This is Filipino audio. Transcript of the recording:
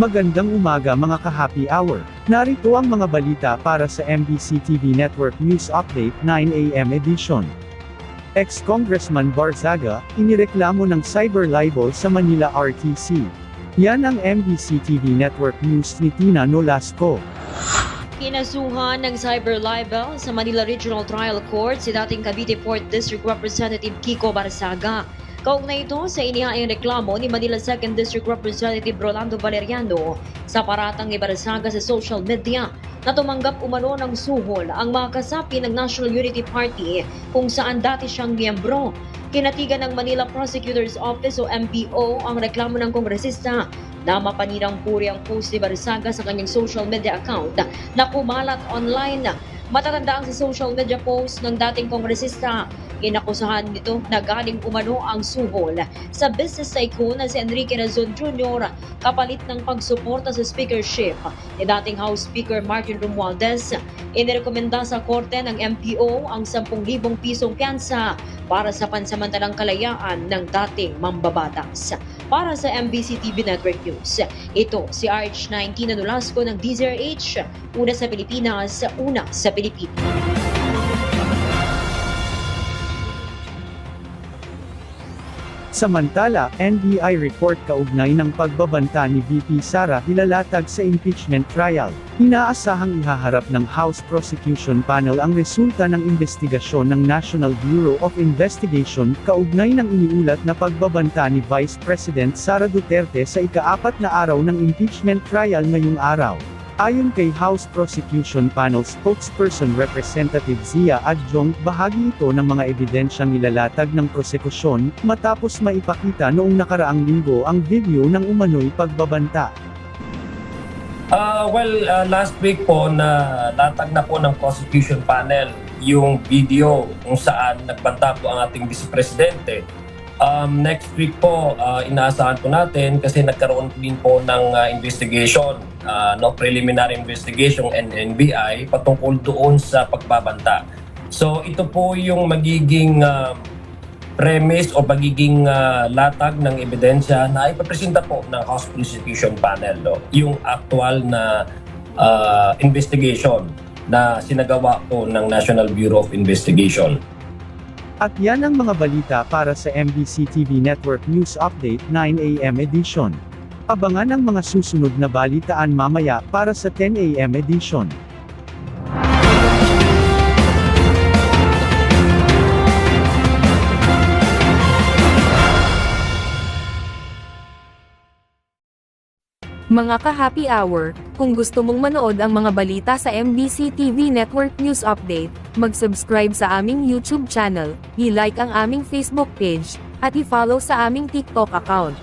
Magandang umaga mga ka-happy hour. Narito ang mga balita para sa MBC TV Network News Update 9 AM edition. Ex-Congressman Barzaga, inireklamo ng cyber libel sa Manila RTC. Yan ang MBC TV Network News ni Tina Nolasco. Kinasuhan ng cyber libel sa Manila Regional Trial Court si dating Cavite 4th District Representative Kiko Barzaga. Kaugnay ito sa inihaing reklamo ni Manila 2nd District Representative Rolando Valeriano sa paratang ni Barzaga sa social media na tumanggap umano ng suhol ang mga kasapi ng National Unity Party kung saan dati siyang miyembro. Kinatigan ng Manila Prosecutor's Office o MPO ang reklamo ng kongresista na mapaninang puri ang post ni Barzaga sa kanyang social media account na kumalat online. Matatandaan sa social media post ng dating kongresista, inakusahan nito na galing umano ang suhol sa business tycoon na si Enrique Razon Jr. kapalit ng pagsuporta sa speakership ni dating House Speaker Martin Romualdez. Inirekomenda sa korte ng MPO ang 10,000 pisong piyansa para sa pansamantalang kalayaan ng dating mambabatas. Para sa MBC TV Network News, ito si RH9 Tina Nolasco ng DZRH, una sa Pilipinas, una sa Pilipinas. Samantala, NBI report kaugnay ng pagbabanta ni VP Sara ilalatag sa impeachment trial. Inaasahang ihaharap ng House Prosecution Panel ang resulta ng investigasyon ng National Bureau of Investigation kaugnay ng iniulat na pagbabanta ni Vice President Sara Duterte sa ika-4 na araw ng impeachment trial ngayong araw. Ayon kay House Prosecution Panel spokesperson Representative Zia Adjong, bahagi ito ng mga ebidensyang nilalatag ng prosekusyon, matapos maipakita noong nakaraang linggo ang video ng umano'y pagbabanta. Last week po na latag na po ng Prosecution Panel yung video kung saan nagbanta po ang ating Vice Presidente. Next week po, inaasahan po natin kasi nagkaroon din po ng investigation, preliminary investigation ng NBI patungkol doon sa pagbabanta. So ito po yung magiging premise o magiging latag ng ebidensya na ipapresenta po ng House Prosecution Panel, yung actual na investigation na sinagawa po ng National Bureau of Investigation. At yan ang mga balita para sa MBC TV Network News Update 9 AM edition. Abangan ang mga susunod na balitaan mamaya para sa 10 AM edition. Mga ka-happy hour, kung gusto mong manood ang mga balita sa MBC TV Network News Update, mag-subscribe sa aming YouTube channel, i-like ang aming Facebook page, at i-follow sa aming TikTok account.